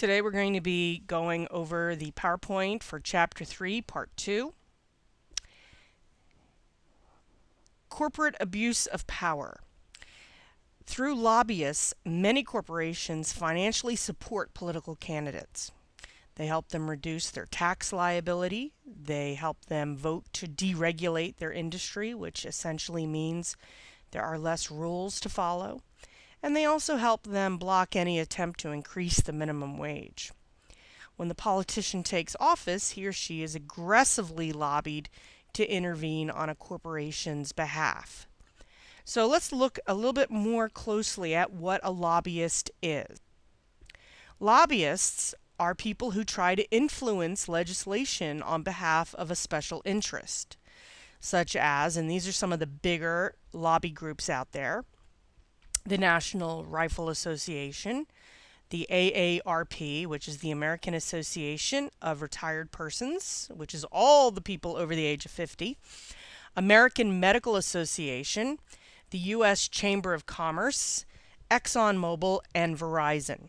Today we're going to be going over the PowerPoint for Chapter 3, Part 2. Corporate abuse of power. Through lobbyists, many corporations financially support political candidates. They help them reduce their tax liability. They help them vote to deregulate their industry, which essentially means there are less rules to follow. And they also help them block any attempt to increase the minimum wage. When the politician takes office, he or she is aggressively lobbied to intervene on a corporation's behalf. So let's look a little bit more closely at what a lobbyist is. Lobbyists are people who try to influence legislation on behalf of a special interest, such as, and these are some of the bigger lobby groups out there, the National Rifle Association, the AARP, which is the American Association of Retired Persons, which is all the people over the age of 50, American Medical Association, the U.S. Chamber of Commerce, ExxonMobil, and Verizon.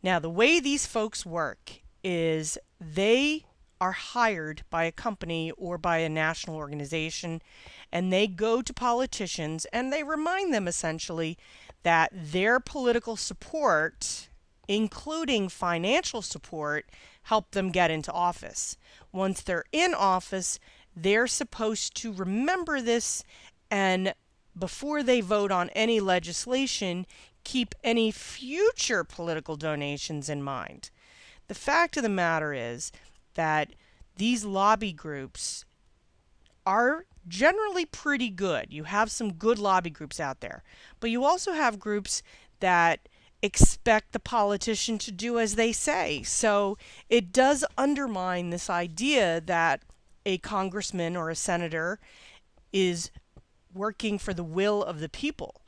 Now, the way these folks work is they are hired by a company or by a national organization, and they go to politicians and they remind them essentially that their political support, including financial support, help them get into office. Once they're in office, they're supposed to remember this, and before they vote on any legislation, keep any future political donations in mind. The fact of the matter is that these lobby groups are generally pretty good. You have some good lobby groups out there, but you also have groups that expect the politician to do as they say. So it does undermine this idea that a congressman or a senator is working for the will of the people.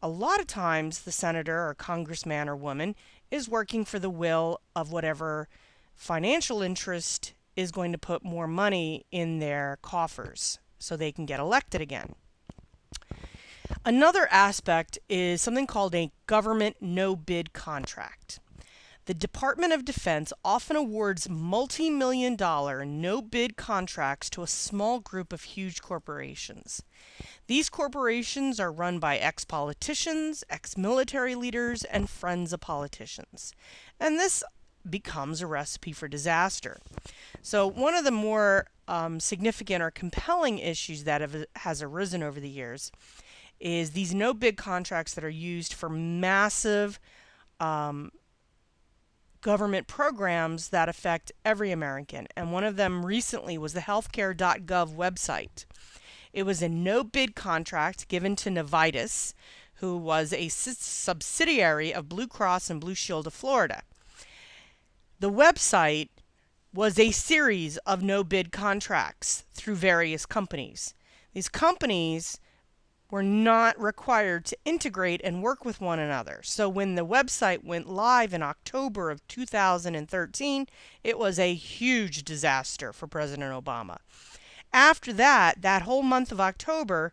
A lot of times the senator or congressman or woman is working for the will of whatever financial interest is going to put more money in their coffers so they can get elected again. Another aspect is something called a government no-bid contract. The Department of Defense often awards multi-million-dollar no-bid contracts to a small group of huge corporations. These corporations are run by ex-politicians, ex-military leaders, and friends of politicians. And this becomes a recipe for disaster. So one of the more significant or compelling issues that has arisen over the years is these no-bid contracts that are used for massive government programs that affect every American. And one of them recently was the healthcare.gov website. It was a no-bid contract given to Avoidance, who was a subsidiary of Blue Cross and Blue Shield of Florida. The website was a series of no-bid contracts through various companies. These companies were not required to integrate and work with one another. So when the website went live in October of 2013, it was a huge disaster for President Obama. After that whole month of October,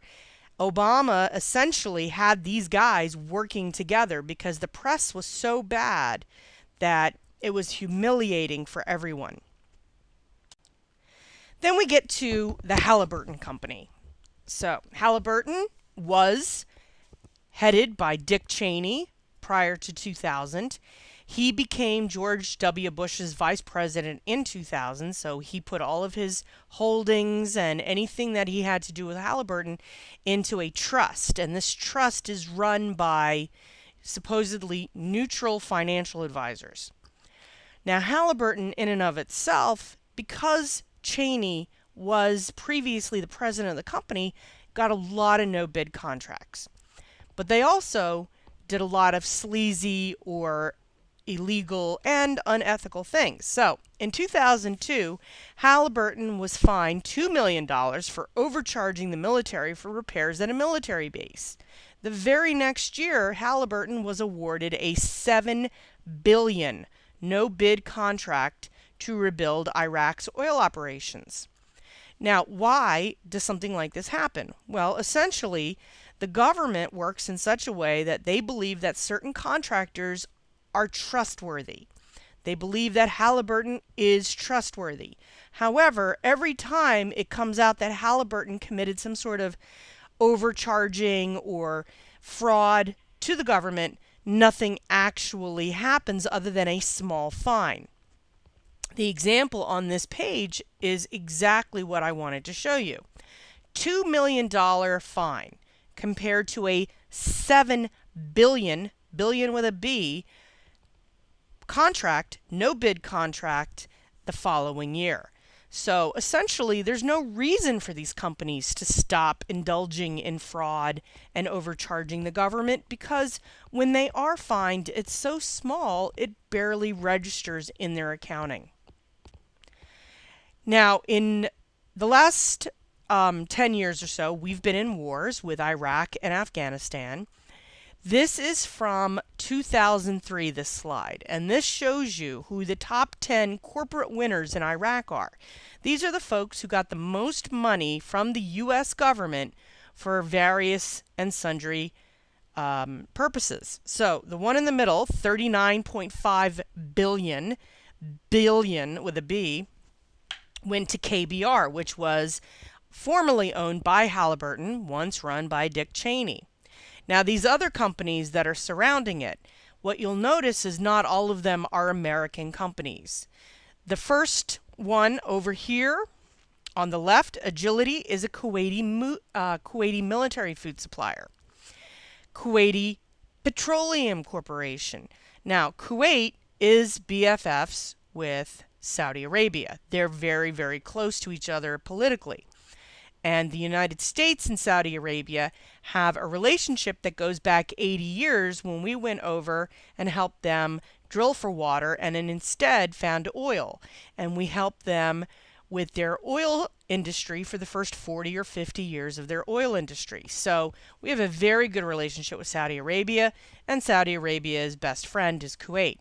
Obama essentially had these guys working together because the press was so bad that it was humiliating for everyone. Then we get to the Halliburton Company. So Halliburton was headed by Dick Cheney prior to 2000. He became George W. Bush's vice president in 2000, so he put all of his holdings and anything that he had to do with Halliburton into a trust. And this trust is run by supposedly neutral financial advisors. Now, Halliburton, in and of itself, because Cheney was previously the president of the company, got a lot of no-bid contracts. But they also did a lot of sleazy or illegal and unethical things. So, in 2002, Halliburton was fined $2 million for overcharging the military for repairs at a military base. The very next year, Halliburton was awarded a $7 billion no-bid contract to rebuild Iraq's oil operations. Now, why does something like this happen? Well, essentially, the government works in such a way that they believe that certain contractors are trustworthy. They believe that Halliburton is trustworthy. However, every time it comes out that Halliburton committed some sort of overcharging or fraud to the government, nothing actually happens other than a small fine. The example on this page is exactly what I wanted to show you. $2 million fine compared to a $7 billion, billion with a B, contract, no bid contract the following year. So essentially, there's no reason for these companies to stop indulging in fraud and overcharging the government, because when they are fined, it's so small it barely registers in their accounting. Now, in the last 10 years or so, we've been in wars with Iraq and Afghanistan. This is from 2003, this slide, and this shows you who the top 10 corporate winners in Iraq are. These are the folks who got the most money from the U.S. government for various and sundry purposes. So the one in the middle, 39.5 billion, billion with a B, went to KBR, which was formerly owned by Halliburton, once run by Dick Cheney. Now, these other companies that are surrounding it, what you'll notice is not all of them are American companies. The first one over here on the left, Agility, is a Kuwaiti military food supplier. Kuwaiti Petroleum Corporation. Now, Kuwait is BFFs with Saudi Arabia. They're very, very close to each other politically. And the United States and Saudi Arabia have a relationship that goes back 80 years when we went over and helped them drill for water and then instead found oil. And we helped them with their oil industry for the first 40 or 50 years of their oil industry. So we have a very good relationship with Saudi Arabia, and Saudi Arabia's best friend is Kuwait.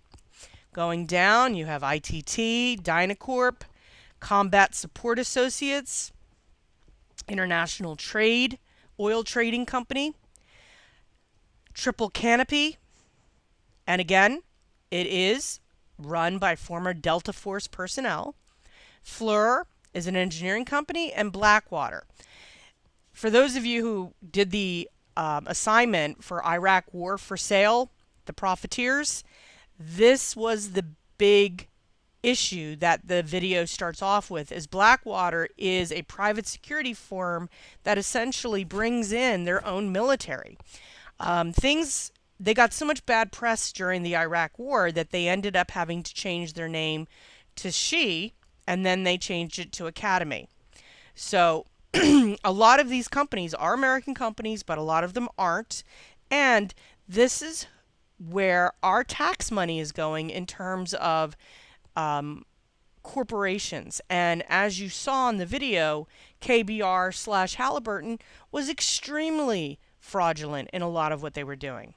Going down, you have ITT, Dynacorp, Combat Support Associates, International Trade, Oil Trading Company, Triple Canopy, and again, it is run by former Delta Force personnel. Fluor is an engineering company, and Blackwater. For those of you who did the assignment for Iraq War for Sale, the profiteers, this was the big issue that the video starts off with, is Blackwater is a private security firm that essentially brings in their own military. They got so much bad press during the Iraq War that they ended up having to change their name to SHE, and then they changed it to Academy. So a lot of these companies are American companies, but a lot of them aren't. And this is where our tax money is going in terms of corporations. And as you saw in the video, KBR/Halliburton was extremely fraudulent in a lot of what they were doing.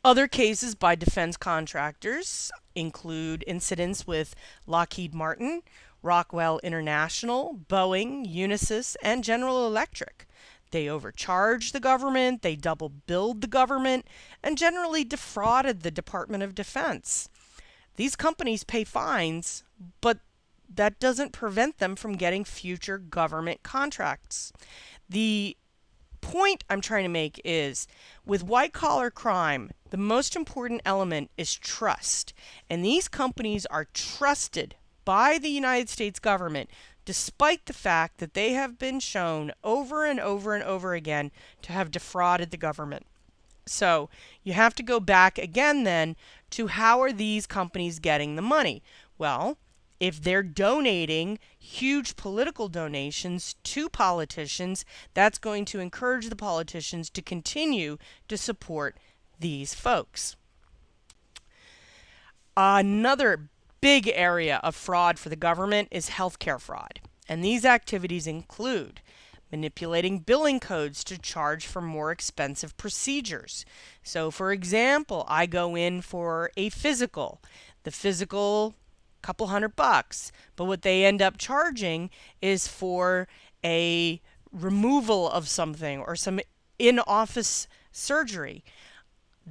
Other cases by defense contractors include incidents with Lockheed Martin, Rockwell International, Boeing, Unisys, and General Electric. They overcharged the government, they double billed the government, and generally defrauded the Department of Defense. These companies pay fines, but that doesn't prevent them from getting future government contracts. The point I'm trying to make is, with white-collar crime, the most important element is trust. And these companies are trusted by the United States government, despite the fact that they have been shown over and over and over again to have defrauded the government. So you have to go back again then to how are these companies getting the money? Well, if they're donating huge political donations to politicians, that's going to encourage the politicians to continue to support these folks. Another big area of fraud for the government is healthcare fraud. And these activities include manipulating billing codes to charge for more expensive procedures. So, for example, I go in for a physical. The physical, couple $100, but what they end up charging is for a removal of something or some in-office surgery.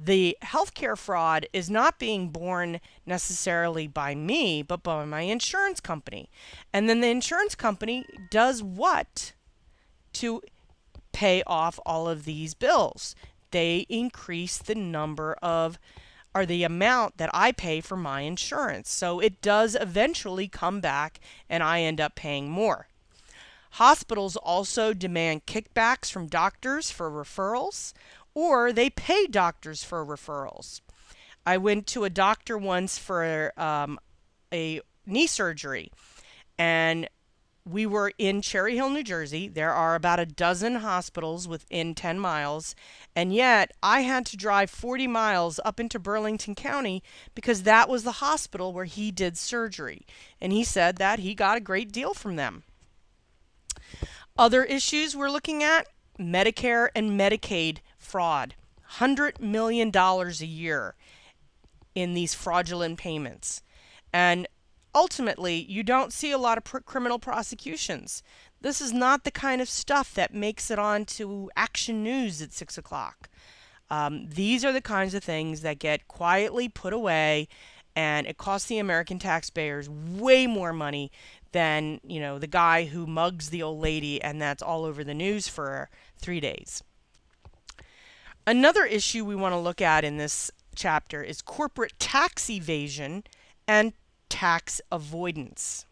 The healthcare fraud is not being borne necessarily by me, but by my insurance company. And then the insurance company does what to pay off all of these bills? They increase the number of or the amount that I pay for my insurance. So it does eventually come back and I end up paying more. Hospitals also demand kickbacks from doctors for referrals, or they pay doctors for referrals. I went to a doctor once for a knee surgery, and we were in Cherry Hill, New Jersey. There are about a dozen hospitals within 10 miles, and yet I had to drive 40 miles up into Burlington County because that was the hospital where he did surgery. And he said that he got a great deal from them. Other issues we're looking at, Medicare and Medicaid fraud. $100 million a year in these fraudulent payments. And ultimately, you don't see a lot of criminal prosecutions. This is not the kind of stuff that makes it onto Action News at 6 o'clock. These are the kinds of things that get quietly put away, and it costs the American taxpayers way more money than, the guy who mugs the old lady and that's all over the news for 3 days. Another issue we want to look at in this chapter is corporate tax evasion and tax avoidance.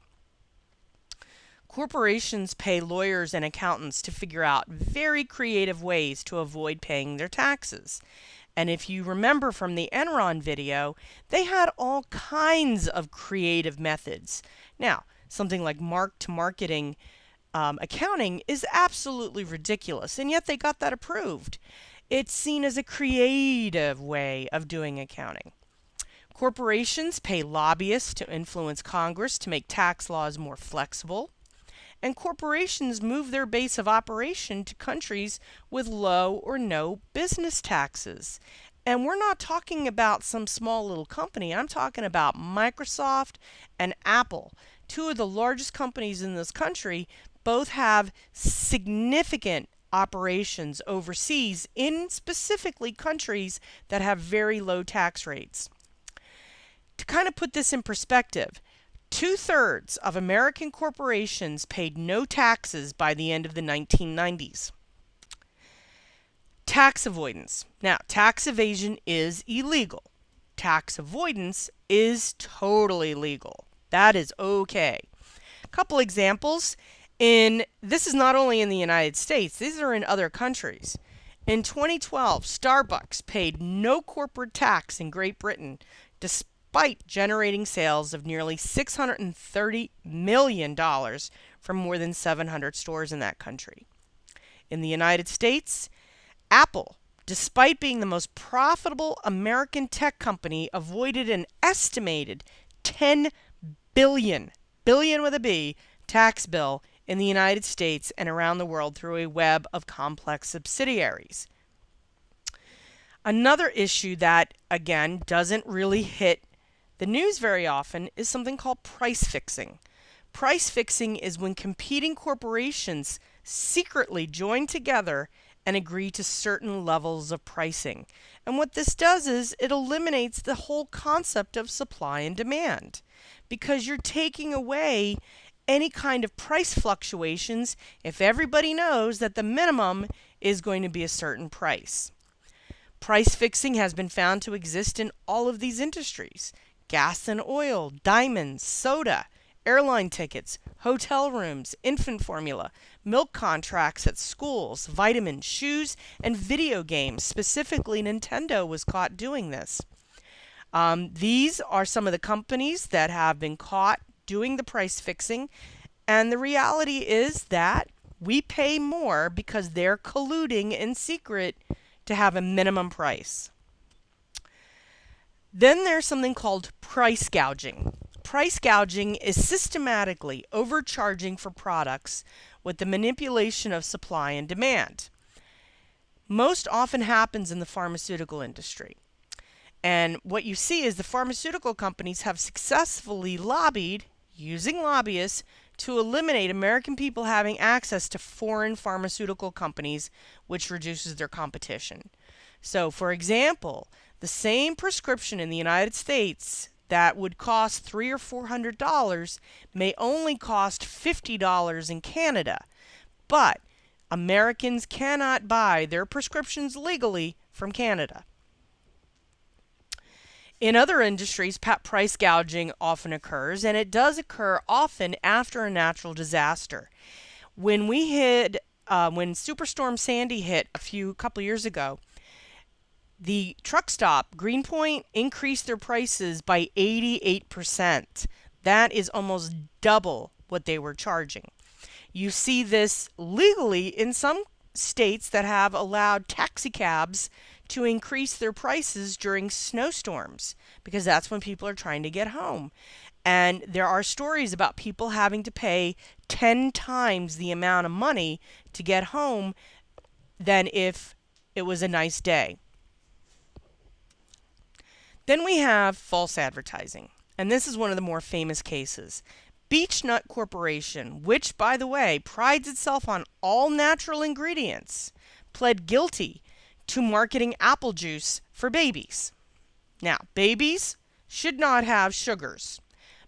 Corporations pay lawyers and accountants to figure out very creative ways to avoid paying their taxes. And if you remember from the Enron video, they had all kinds of creative methods. Now, something like mark-to-marketing accounting is absolutely ridiculous, and yet they got that approved. It's seen as a creative way of doing accounting. Corporations pay lobbyists to influence Congress to make tax laws more flexible. And corporations move their base of operation to countries with low or no business taxes. And we're not talking about some small little company. I'm talking about Microsoft and Apple. Two of the largest companies in this country both have significant operations overseas in specifically countries that have very low tax rates. To kind of put this in perspective, 2/3 of American corporations paid no taxes by the end of the 1990s. Tax avoidance. Now, tax evasion is illegal. Tax avoidance is totally legal. That is okay. A couple examples. This is not only in the United States, these are in other countries. In 2012, Starbucks paid no corporate tax in Great Britain, despite generating sales of nearly $630 million from more than 700 stores in that country. In the United States, Apple, despite being the most profitable American tech company, avoided an estimated $10 billion with a B, tax bill in the United States and around the world through a web of complex subsidiaries. Another issue that, again, doesn't really hit the news very often is something called price fixing. Price fixing is when competing corporations secretly join together and agree to certain levels of pricing. And what this does is it eliminates the whole concept of supply and demand, because you're taking away any kind of price fluctuations if everybody knows that the minimum is going to be a certain price. Price fixing has been found to exist in all of these industries: gas and oil, diamonds, soda, airline tickets, hotel rooms, infant formula, milk contracts at schools, vitamins, shoes, and video games. Specifically, Nintendo was caught doing this. These are some of the companies that have been caught doing the price fixing, and the reality is that we pay more because they're colluding in secret to have a minimum price. Then there's something called price gouging. Price gouging is systematically overcharging for products with the manipulation of supply and demand. Most often happens in the pharmaceutical industry. And what you see is the pharmaceutical companies have successfully lobbied, using lobbyists, to eliminate American people having access to foreign pharmaceutical companies, which reduces their competition. So, for example, the same prescription in the United States that would cost $300 or $400 may only cost $50 in Canada. But Americans cannot buy their prescriptions legally from Canada. In other industries, price gouging often occurs, and it does occur often after a natural disaster. When Superstorm Sandy hit a couple years ago, the truck stop, Greenpoint, increased their prices by 88%. That is almost double what they were charging. You see this legally in some states that have allowed taxi cabs to increase their prices during snowstorms because that's when people are trying to get home. And there are stories about people having to pay 10 times the amount of money to get home than if it was a nice day. Then we have false advertising, and this is one of the more famous cases. Beech-Nut Corporation, which, by the way, prides itself on all natural ingredients, pled guilty to marketing apple juice for babies. Now, babies should not have sugars.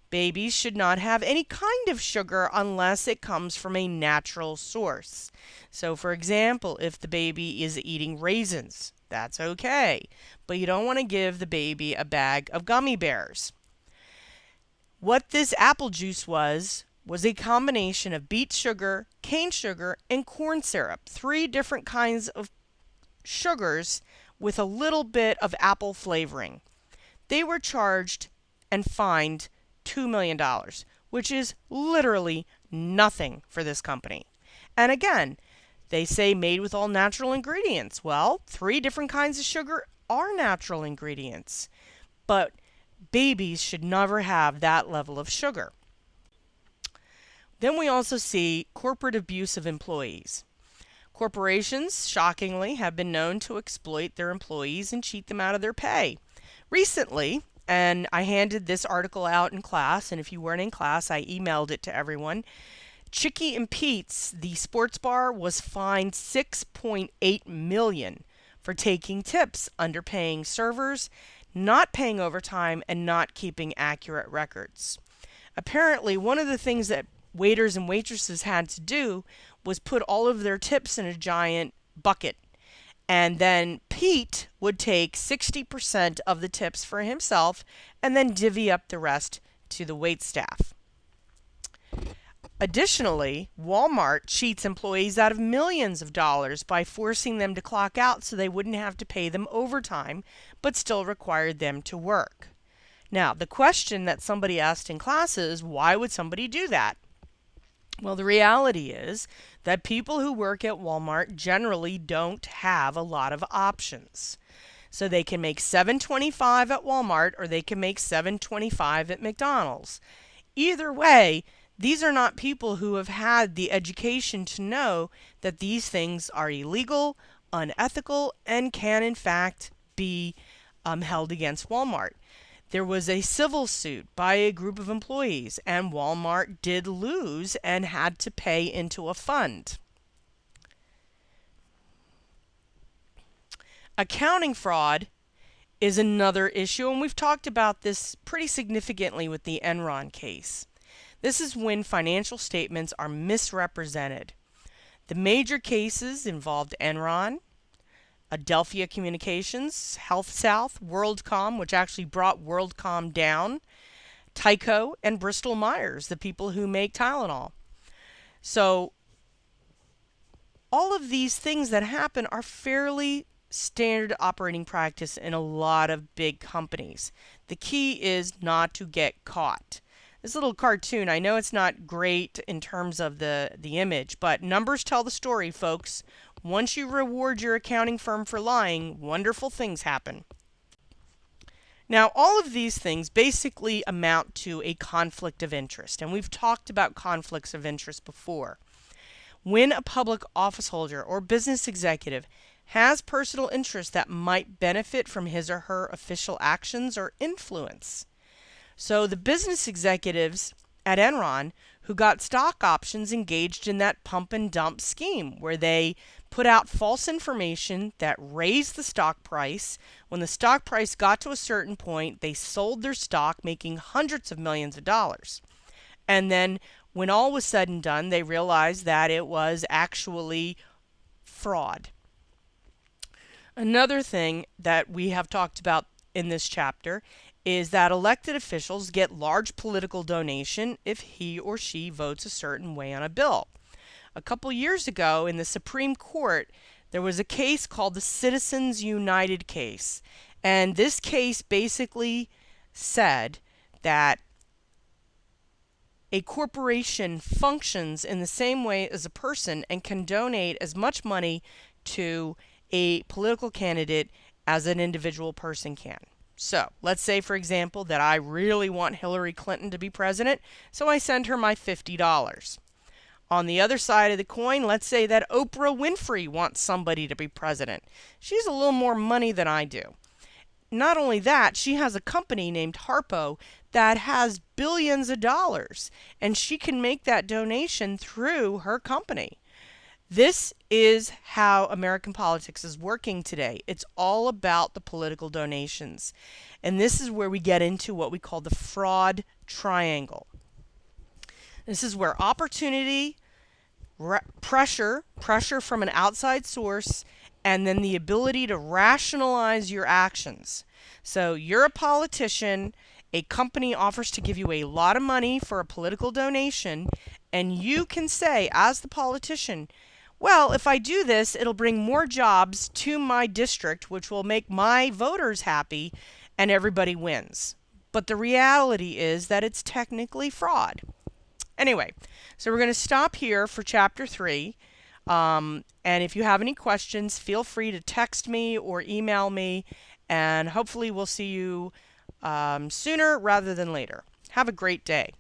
Babies should not have any kind of sugar unless it comes from a natural source. So, for example, if the baby is eating raisins, that's okay, but you don't want to give the baby a bag of gummy bears. What this apple juice was a combination of beet sugar, cane sugar, and corn syrup. 3 different kinds of sugars with a little bit of apple flavoring. They were charged and fined $2 million, which is literally nothing for this company. And again, they say made with all natural ingredients. Well, 3 different kinds of sugar are natural ingredients, but babies should never have that level of sugar. Then we also see corporate abuse of employees. Corporations, shockingly, have been known to exploit their employees and cheat them out of their pay. Recently, and I handed this article out in class, and if you weren't in class, I emailed it to everyone. Chicky and Pete's, the sports bar, was fined $6.8 million for taking tips, underpaying servers, not paying overtime, and not keeping accurate records. Apparently, one of the things that waiters and waitresses had to do was put all of their tips in a giant bucket. And then Pete would take 60% of the tips for himself and then divvy up the rest to the waitstaff. Additionally, Walmart cheats employees out of millions of dollars by forcing them to clock out so they wouldn't have to pay them overtime, but still required them to work. Now, the question that somebody asked in class is, why would somebody do that? Well, the reality is that people who work at Walmart generally don't have a lot of options. So they can make $7.25 at Walmart or they can make $7.25 at McDonald's. Either way, these are not people who have had the education to know that these things are illegal, unethical, and can in fact be held against Walmart. There was a civil suit by a group of employees, and Walmart did lose and had to pay into a fund. Accounting fraud is another issue, and we've talked about this pretty significantly with the Enron case. This is when financial statements are misrepresented. The major cases involved Enron, Adelphia Communications, HealthSouth, WorldCom, which actually brought WorldCom down, Tyco, and Bristol Myers, the people who make Tylenol. So all of these things that happen are fairly standard operating practice in a lot of big companies. The key is not to get caught. This little cartoon, I know it's not great in terms of the image, but numbers tell the story, folks. Once you reward your accounting firm for lying, wonderful things happen. Now, all of these things basically amount to a conflict of interest, and we've talked about conflicts of interest before. When a public office holder or business executive has personal interest that might benefit from his or her official actions or influence. So the business executives at Enron who got stock options engaged in that pump and dump scheme where they put out false information that raised the stock price. When the stock price got to a certain point, they sold their stock, making hundreds of millions of dollars. And then when all was said and done, they realized that it was actually fraud. Another thing that we have talked about in this chapter is that elected officials get large political donation if he or she votes a certain way on a bill. A couple years ago in the Supreme Court, there was a case called the Citizens United case. And this case basically said that a corporation functions in the same way as a person and can donate as much money to a political candidate as an individual person can. So let's say, for example, that I really want Hillary Clinton to be president, so I send her my $50. On the other side of the coin, let's say that Oprah Winfrey wants somebody to be president. She has a little more money than I do. Not only that, she has a company named Harpo that has billions of dollars, and she can make that donation through her company. This is how American politics is working today. It's all about the political donations. And this is where we get into what we call the fraud triangle. This is where opportunity, pressure from an outside source, and then the ability to rationalize your actions. So you're a politician, a company offers to give you a lot of money for a political donation, and you can say, as the politician, well, if I do this, it'll bring more jobs to my district, which will make my voters happy, and everybody wins. But the reality is that it's technically fraud. Anyway, so we're going to stop here for Chapter 3. And if you have any questions, feel free to text me or email me, and hopefully we'll see you sooner rather than later. Have a great day.